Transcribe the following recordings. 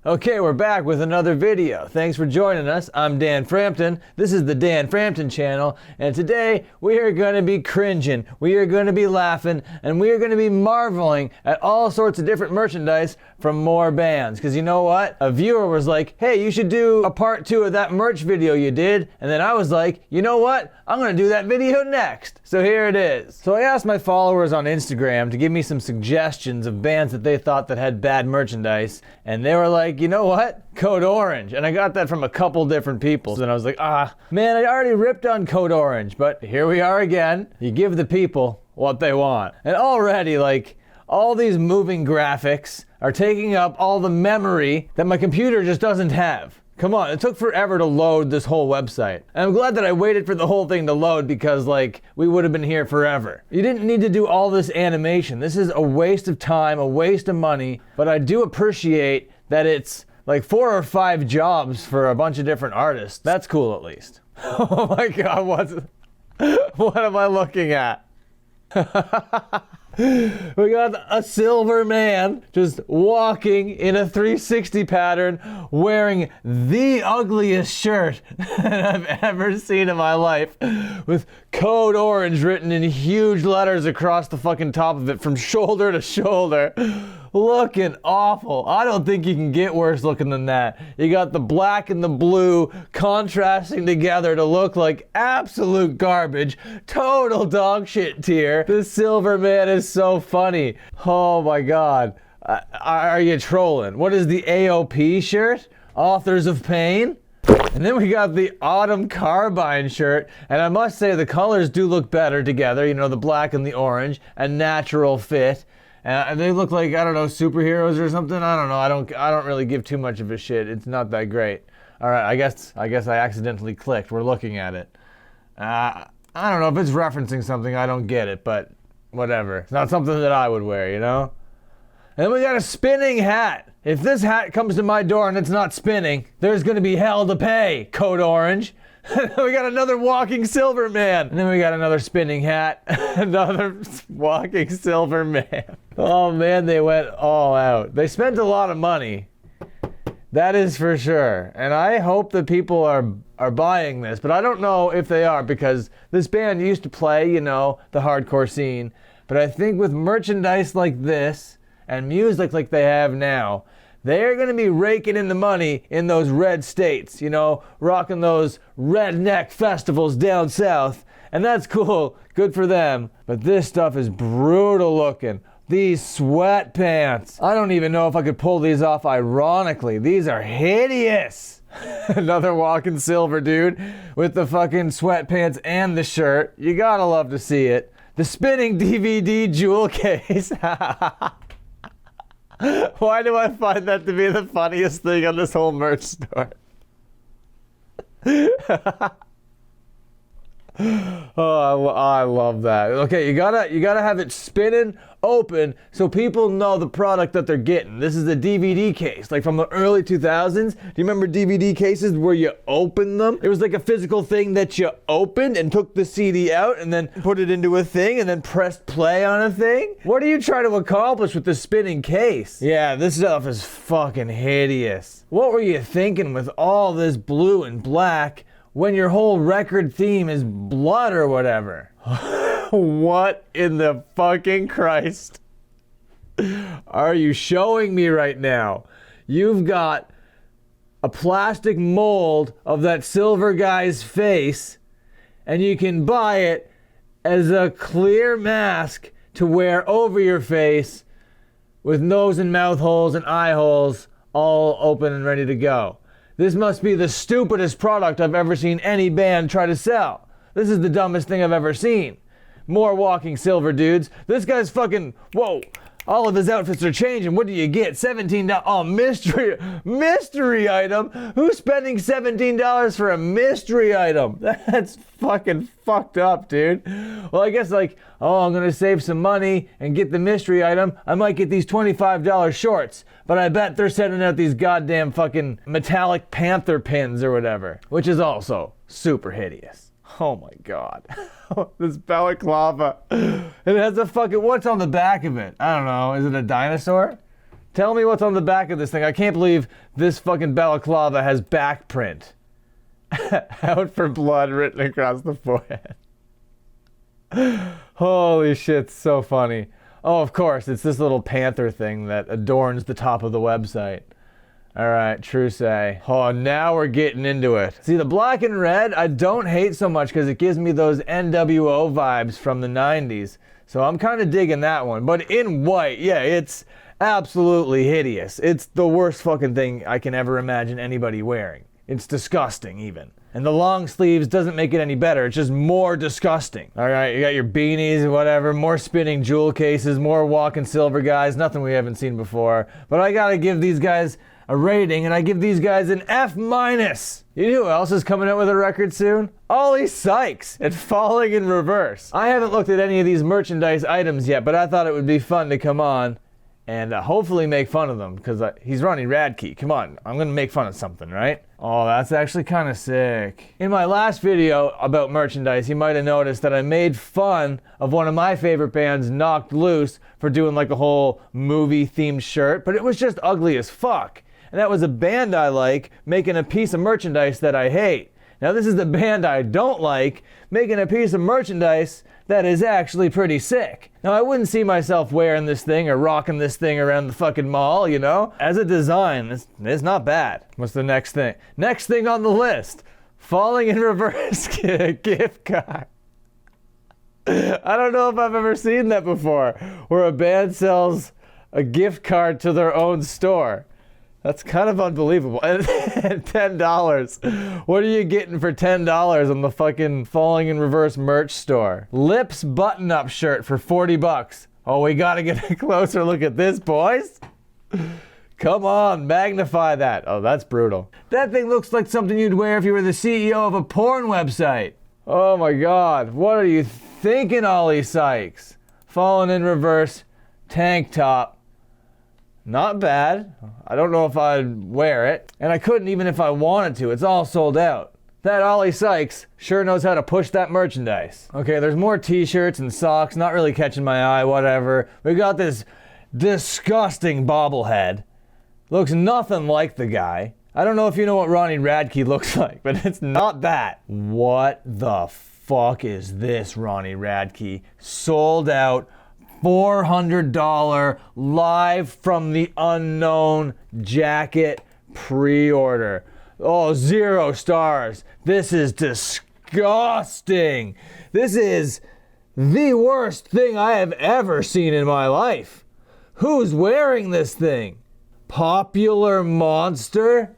Okay, we're back with another video. Thanks for joining us. I'm Dan Frampton. This is the Dan Frampton channel, and today we are going to be cringing, we are going to be laughing, and we are going to be marveling at all sorts of different merchandise from more bands. Because you know what? A viewer was like, hey, you should do a part 2 of that merch video you did. And then I was like, you know what? I'm going to do that video next. So here it is. So I asked my followers on Instagram to give me some suggestions of bands that they thought that had bad merchandise, and they were like, you know what? Code Orange. And I got that from a couple different people. And I was like, man, I already ripped on Code Orange, but here we are again. You give the people what they want. And already, like, all these moving graphics are taking up all the memory that my computer just doesn't have. Come on, it took forever to load this whole website. And I'm glad that I waited for the whole thing to load because, like, we would have been here forever. You didn't need to do all this animation. This is a waste of time, a waste of money, but I do appreciate that it's like 4 or 5 jobs for a bunch of different artists. That's cool, at least. Oh my God, what am I looking at? We got a silver man just walking in a 360 pattern wearing the ugliest shirt that I've ever seen in my life, with Code Orange written in huge letters across the fucking top of it from shoulder to shoulder. Looking awful. I don't think you can get worse looking than that. You got the black and the blue contrasting together to look like absolute garbage. Total dog shit tier. This silver man is so funny. Oh my God. Are you trolling? What is the AOP shirt? Authors of Pain? And then we got the Autumn Carbine shirt, and I must say the colors do look better together, you know, the black and the orange, a natural fit. And they look like, I don't know, superheroes or something. I don't know. I don't really give too much of a shit. It's not that great. All right, I guess I accidentally clicked. We're looking at it. I don't know if it's referencing something. I don't get it, but whatever. It's not something that I would wear, you know? And then we got a spinning hat. If this hat comes to my door and it's not spinning, there's gonna be hell to pay, Code Orange. We got another walking silver man. And then we got another spinning hat. Another walking silver man. Oh man, they went all out. They spent a lot of money. That is for sure. And I hope that people are buying this, but I don't know if they are, because this band used to play, you know, the hardcore scene. But I think with merchandise like this and music like they have now, they're going to be raking in the money in those red states, you know, rocking those redneck festivals down south. And that's cool. Good for them. But this stuff is brutal looking. These sweatpants. I don't even know if I could pull these off ironically. These are hideous. Another walking silver dude with the fucking sweatpants and the shirt. You gotta love to see it. The spinning DVD jewel case. Why do I find that to be the funniest thing on this whole merch store? Oh, I love that. Okay, you gotta have it spinning open so people know the product that they're getting. This is a DVD case, like from the early 2000s. Do you remember DVD cases where you open them? It was like a physical thing that you opened and took the CD out and then put it into a thing and then pressed play on a thing? What are you trying to accomplish with the spinning case? Yeah, this stuff is fucking hideous. What were you thinking with all this blue and black when your whole record theme is blood or whatever? What in the fucking Christ are you showing me right now? You've got a plastic mold of that silver guy's face, and you can buy it as a clear mask to wear over your face with nose and mouth holes and eye holes all open and ready to go. This must be the stupidest product I've ever seen any band try to sell. This is the dumbest thing I've ever seen. More walking silver dudes. This guy's fucking, whoa. All of his outfits are changing. What do you get? $17. Oh, mystery item? Who's spending $17 for a mystery item? That's fucking fucked up, dude. Well, I guess like, oh, I'm gonna save some money and get the mystery item. I might get these $25 shorts, but I bet they're sending out these goddamn fucking metallic panther pins or whatever, which is also super hideous. Oh my God. This balaclava. It has a fucking, what's on the back of it? I don't know. Is it a dinosaur? Tell me what's on the back of this thing. I can't believe this fucking balaclava has back print. Out for blood written across the forehead. Holy shit, so funny. Oh, of course, it's this little panther thing that adorns the top of the website. All right, true say. Oh, now we're getting into it. See, the black and red, I don't hate so much because it gives me those NWO vibes from the 90s. So I'm kind of digging that one. But in white, yeah, it's absolutely hideous. It's the worst fucking thing I can ever imagine anybody wearing. It's disgusting, even. And the long sleeves doesn't make it any better. It's just more disgusting. All right, you got your beanies and whatever, more spinning jewel cases, more walking silver guys, nothing we haven't seen before. But I gotta give these guys a rating, and I give these guys an F-. You know who else is coming out with a record soon? Ollie Sykes at Falling in Reverse. I haven't looked at any of these merchandise items yet, but I thought it would be fun to come on and hopefully make fun of them, because he's Ronnie Radke. Come on, I'm gonna make fun of something, right? Oh, that's actually kind of sick. In my last video about merchandise, you might have noticed that I made fun of one of my favorite bands, Knocked Loose, for doing like a whole movie-themed shirt, but it was just ugly as fuck. And that was a band I like making a piece of merchandise that I hate. Now this is the band I don't like making a piece of merchandise that is actually pretty sick. Now I wouldn't see myself wearing this thing or rocking this thing around the fucking mall, you know? As a design, it's not bad. What's the next thing? Next thing on the list, Falling in Reverse gift card. I don't know if I've ever seen that before, where a band sells a gift card to their own store. That's kind of unbelievable. And $10. What are you getting for $10 on the fucking Falling in Reverse merch store? Lips button-up shirt for $40. Oh, we gotta get a closer look at this, boys. Come on, magnify that. Oh, that's brutal. That thing looks like something you'd wear if you were the CEO of a porn website. Oh my God, what are you thinking, Ollie Sykes? Falling in Reverse tank top. Not bad. I don't know if I'd wear it. And I couldn't even if I wanted to. It's all sold out. That Ollie Sykes sure knows how to push that merchandise. Okay, there's more t-shirts and socks. Not really catching my eye, whatever. We got this disgusting bobblehead. Looks nothing like the guy. I don't know if you know what Ronnie Radke looks like, but it's not that. What the fuck is this, Ronnie Radke? Sold out. $400 live from the unknown jacket pre-order. Oh, 0 stars. This is disgusting. This is the worst thing I have ever seen in my life. Who's wearing this thing? Popular Monster?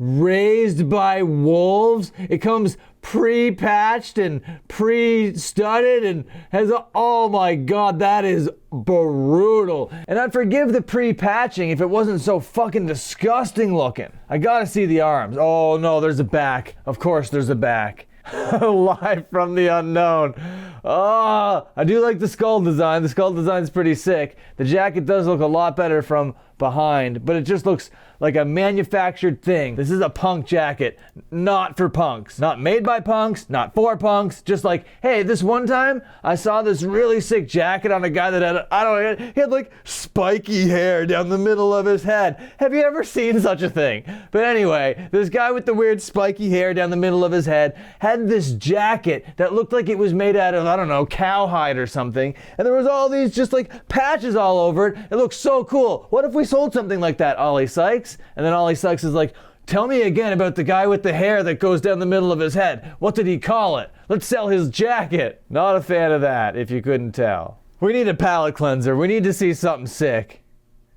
Raised by Wolves? It comes pre-patched and pre-studded and has oh my God, that is brutal. And I'd forgive the pre-patching if it wasn't so fucking disgusting looking. I gotta see the arms. Oh no, there's a back. Of course there's a back. Live from the unknown. Oh, I do like the skull design. The skull design's pretty sick. The jacket does look a lot better from behind, but it just looks like a manufactured thing. This is a punk jacket, not for punks. Not made by punks, not for punks. Just like, hey, this one time I saw this really sick jacket on a guy that had, I don't know, he had like spiky hair down the middle of his head. Have you ever seen such a thing? But anyway, this guy with the weird spiky hair down the middle of his head had this jacket that looked like it was made out of, I don't know, cowhide or something. And there was all these just like patches all over it. It looked so cool. What if we sold something like that, Ollie Sykes? And then Ollie Sykes is like, tell me again about the guy with the hair that goes down the middle of his head. What did he call it? Let's sell his jacket. Not a fan of that, if you couldn't tell. We need a palate cleanser. We need to see something sick.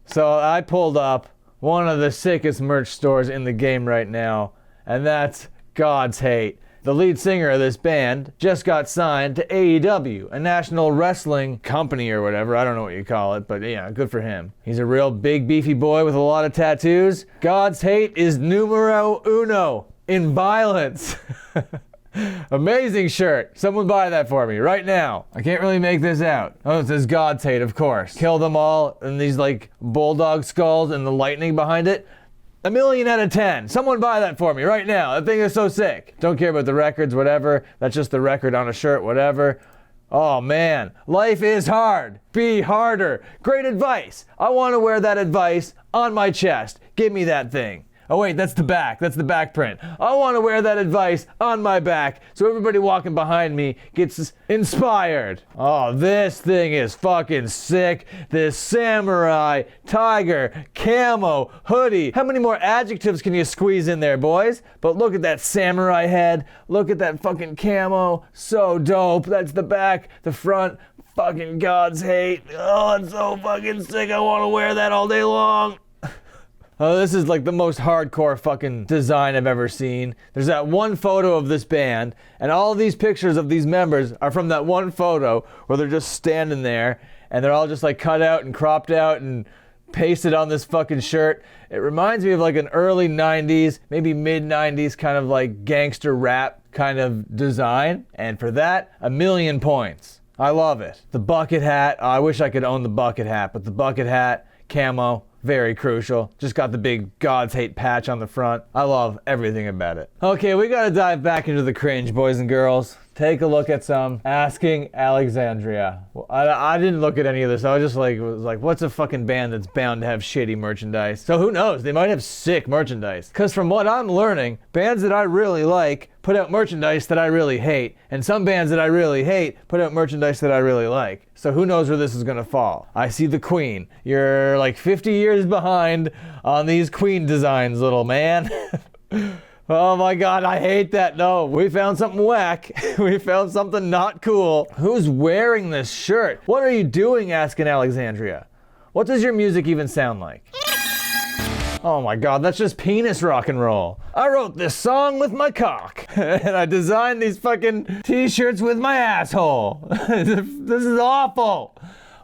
So I pulled up one of the sickest merch stores in the game right now, and that's God's Hate. The lead singer of this band just got signed to AEW, a national wrestling company or whatever. I don't know what you call it, but yeah, good for him. He's a real big beefy boy with a lot of tattoos. God's Hate is numero uno in violence. Amazing shirt. Someone buy that for me right now. I can't really make this out. Oh, it says God's Hate, of course. Kill them all, and these like bulldog skulls and the lightning behind it. 1 million out of 10. Someone buy that for me right now. That thing is so sick. Don't care about the records, whatever. That's just the record on a shirt, whatever. Oh man, life is hard. Be harder. Great advice. I want to wear that advice on my chest. Give me that thing. Oh wait, that's the back. That's the back print. I want to wear that advice on my back so everybody walking behind me gets inspired. Oh, this thing is fucking sick. This samurai, tiger, camo, hoodie. How many more adjectives can you squeeze in there, boys? But look at that samurai head. Look at that fucking camo. So dope. That's the back, the front. Fucking God's hate. Oh, it's so fucking sick. I want to wear that all day long. Oh, this is like the most hardcore fucking design I've ever seen. There's that one photo of this band, and all these pictures of these members are from that one photo where they're just standing there, and they're all just like cut out and cropped out and pasted on this fucking shirt. It reminds me of like an early 90s, maybe mid 90s kind of like gangster rap kind of design, and for that, 1,000,000 points. I love it. The bucket hat, I wish I could own the bucket hat, but the bucket hat, camo, very crucial. Just got the big God's hate patch on the front. I love everything about it. Okay, we gotta dive back into the cringe, boys and girls. Take a look at some Asking Alexandria. Well, I didn't look at any of this. I was just like, what's a fucking band that's bound to have shitty merchandise? So who knows? They might have sick merchandise. Because from what I'm learning, bands that I really like put out merchandise that I really hate. And some bands that I really hate put out merchandise that I really like. So who knows where this is gonna fall? I see the Queen. You're like 50 years behind on these Queen designs, little man. Oh my God, I hate that. No, we found something whack. We found something not cool. Who's wearing this shirt? What are you doing, Asking Alexandria? What does your music even sound like? Oh my God, that's just penis rock and roll. I wrote this song with my cock. And I designed these fucking t-shirts with my asshole. This is awful.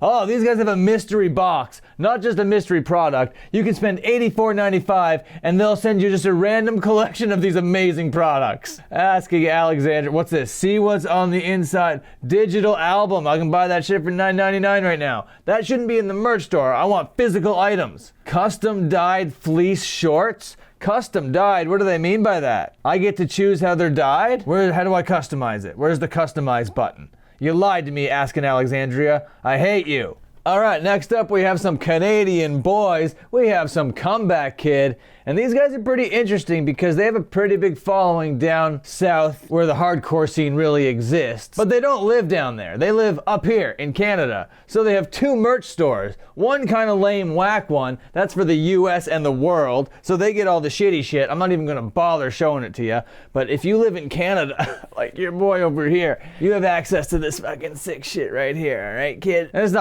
Oh, these guys have a mystery box, not just a mystery product. You can spend $84.95 and they'll send you just a random collection of these amazing products. Asking Alexandria, what's this? See what's on the inside. Digital album. I can buy that shit for $9.99 right now. That shouldn't be in the merch store. I want physical items. Custom dyed fleece shorts. Custom dyed, what do they mean by that? I get to choose how they're dyed? How do I customize it? Where's the customize button? You lied to me, Asking Alexandria. I hate you. All right, next up we have some Canadian boys. We have some Comeback Kid. And these guys are pretty interesting because they have a pretty big following down south where the hardcore scene really exists. But they don't live down there. They live up here in Canada. So they have two merch stores. One kind of lame whack one. That's for the US and the world. So they get all the shitty shit. I'm not even going to bother showing it to you. But if you live in Canada, like your boy over here, you have access to this fucking sick shit right here. All right, kid? And it's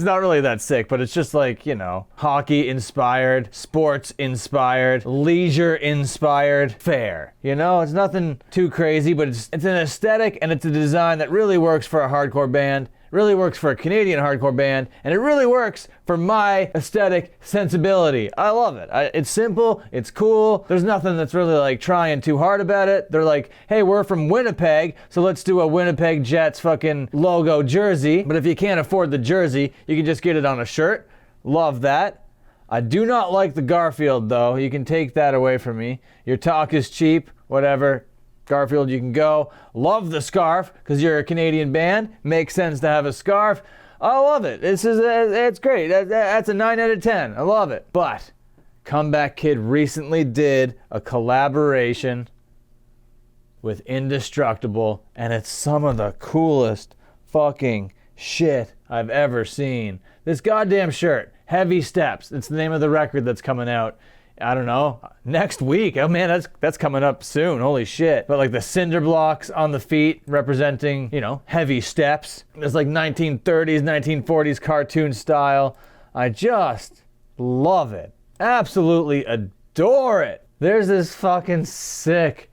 not really that sick, but it's just like, you know, hockey inspired, sports inspired, leisure inspired fare. You know, it's nothing too crazy, but it's an aesthetic and it's a design that really works for a hardcore band, really works for a Canadian hardcore band, and it really works for my aesthetic sensibility. I love it. It's simple, it's cool, there's nothing that's really like trying too hard about it. They're like, hey, we're from Winnipeg, so let's do a Winnipeg Jets fucking logo jersey. But if you can't afford the jersey, you can just get it on a shirt. Love that. I do not like the Garfield though. You can take that away from me. Your talk is cheap, whatever. Garfield, you can go. Love the scarf, because you're a Canadian band. Makes sense to have a scarf. I love it. It's great. That's a 9 out of 10. I love it. But Comeback Kid recently did a collaboration with Indestructible, and it's some of the coolest fucking shit I've ever seen. This goddamn shirt, Heavy Steps. It's the name of the record that's coming out. I don't know, next week. Oh man, that's coming up soon. Holy shit. But like the cinder blocks on the feet representing, you know, heavy steps. It's like 1930s, 1940s cartoon style. I just love it. Absolutely adore it. There's this fucking sick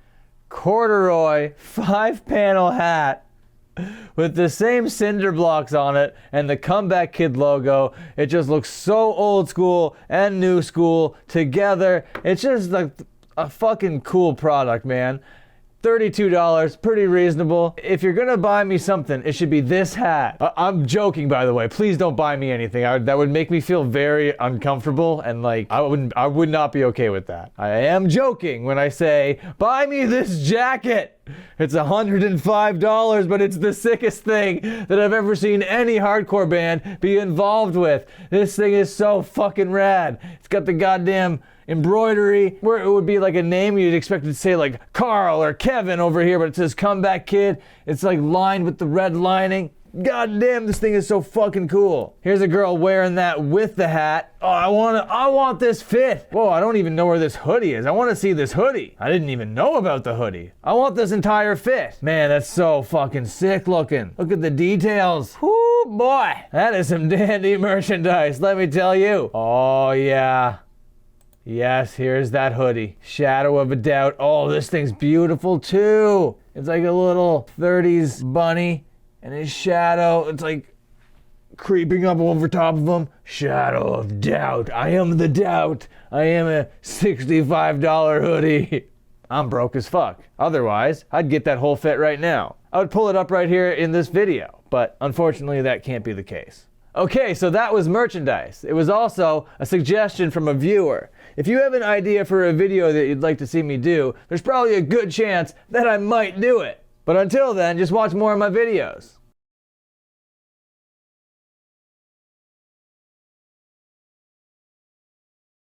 corduroy 5-panel hat with the same cinder blocks on it and the Comeback Kid logo. It just looks so old school and new school together. It's just like a fucking cool product, man. $32, pretty reasonable. If you're gonna buy me something, it should be this hat. I'm joking, by the way. Please don't buy me anything. That would make me feel very uncomfortable, and like I would not be okay with that. I am joking when I say, buy me this jacket. It's $105, but it's the sickest thing that I've ever seen any hardcore band be involved with. This thing is so fucking rad. It's got the goddamn embroidery where it would be like a name you'd expect to say like Carl or Kevin over here, but it says Comeback Kid. It's like lined with the red lining. God damn, this thing is so fucking cool. Here's a girl wearing that with the hat. Oh, I want this fit. Whoa, I don't even know where this hoodie is. I want to see this hoodie. I didn't even know about the hoodie. I want this entire fit. Man, that's so fucking sick looking. Look at the details. Whoo, boy. That is some dandy merchandise, let me tell you. Oh, yeah. Yes, here's that hoodie. Shadow of a Doubt. Oh, this thing's beautiful too. It's like a little 30s bunny, and his shadow, it's like creeping up over top of him. Shadow of Doubt. I am the doubt. I am a $65 hoodie. I'm broke as fuck. Otherwise, I'd get that whole fit right now. I would pull it up right here in this video, but unfortunately that can't be the case. Okay, so that was merchandise. It was also a suggestion from a viewer. If you have an idea for a video that you'd like to see me do, there's probably a good chance that I might do it. But until then, just watch more of my videos.